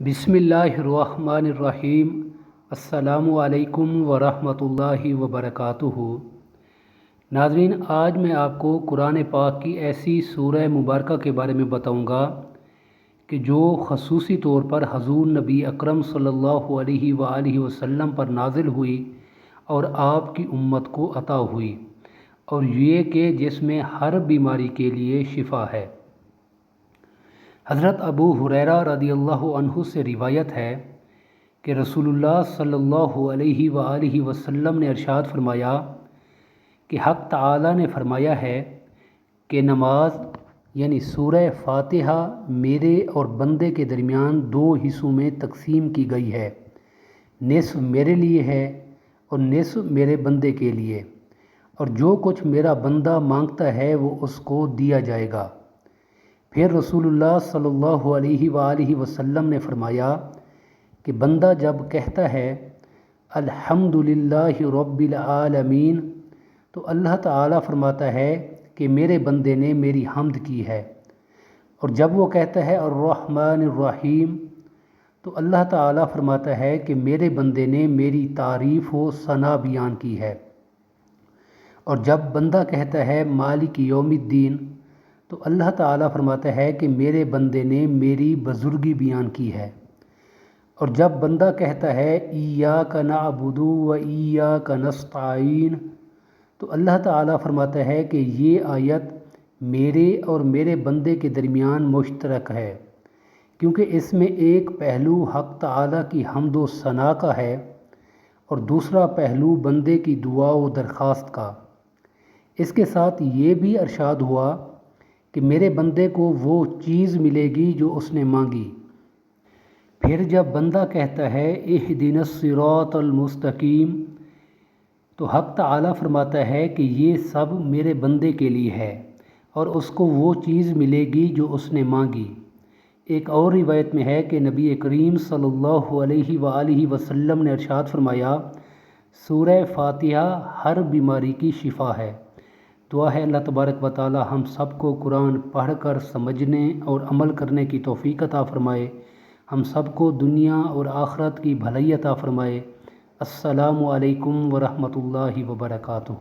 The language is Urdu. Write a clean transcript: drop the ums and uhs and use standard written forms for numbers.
بسم اللہ الرحمن الرحیم۔ السلام علیکم ورحمۃ اللہ وبرکاتہ۔ ناظرین، آج میں آپ کو قرآن پاک کی ایسی سورہ مبارکہ کے بارے میں بتاؤں گا کہ جو خصوصی طور پر حضور نبی اکرم صلی اللہ علیہ وآلہ وسلم پر نازل ہوئی اور آپ کی امت کو عطا ہوئی، اور یہ کہ جس میں ہر بیماری کے لیے شفا ہے۔ حضرت ابو ہریرہ رضی اللہ عنہ سے روایت ہے کہ رسول اللہ صلی اللہ علیہ وآلہ وسلم نے ارشاد فرمایا کہ حق تعالی نے فرمایا ہے کہ نماز یعنی سورہ فاتحہ میرے اور بندے کے درمیان دو حصوں میں تقسیم کی گئی ہے، نصف میرے لیے ہے اور نصف میرے بندے کے لیے، اور جو کچھ میرا بندہ مانگتا ہے وہ اس کو دیا جائے گا۔ پھر رسول اللہ صلی اللہ علیہ وآلہ وسلم نے فرمایا کہ بندہ جب کہتا ہے الحمدللہ رب العالمین تو اللہ تعالیٰ فرماتا ہے کہ میرے بندے نے میری حمد کی ہے، اور جب وہ کہتا ہے الرحمن الرحیم تو اللہ تعالیٰ فرماتا ہے کہ میرے بندے نے میری تعریف و ثنا بیان کی ہے، اور جب بندہ کہتا ہے مالک یوم الدین تو اللہ تعالیٰ فرماتا ہے کہ میرے بندے نے میری بزرگی بیان کی ہے، اور جب بندہ کہتا ہے ایاک نعبد و ایاک نستعین تو اللہ تعالیٰ فرماتا ہے کہ یہ آیت میرے اور میرے بندے کے درمیان مشترک ہے، کیونکہ اس میں ایک پہلو حق تعالیٰ کی حمد و ثنا کا ہے اور دوسرا پہلو بندے کی دعا و درخواست کا۔ اس کے ساتھ یہ بھی ارشاد ہوا کہ میرے بندے کو وہ چیز ملے گی جو اس نے مانگی۔ پھر جب بندہ کہتا ہے اہدنا الصراط المستقیم تو حق تعالیٰ فرماتا ہے کہ یہ سب میرے بندے کے لیے ہے اور اس کو وہ چیز ملے گی جو اس نے مانگی۔ ایک اور روایت میں ہے کہ نبی کریم صلی اللہ علیہ وآلہ وسلم نے ارشاد فرمایا سورہ فاتحہ ہر بیماری کی شفا ہے۔ دعا ہے اللہ تبارک و تعالی ہم سب کو قرآن پڑھ کر سمجھنے اور عمل کرنے کی توفیق عطا فرمائے، ہم سب کو دنیا اور آخرت کی بھلائی عطا فرمائے۔ السلام علیکم ورحمۃ اللہ وبرکاتہ۔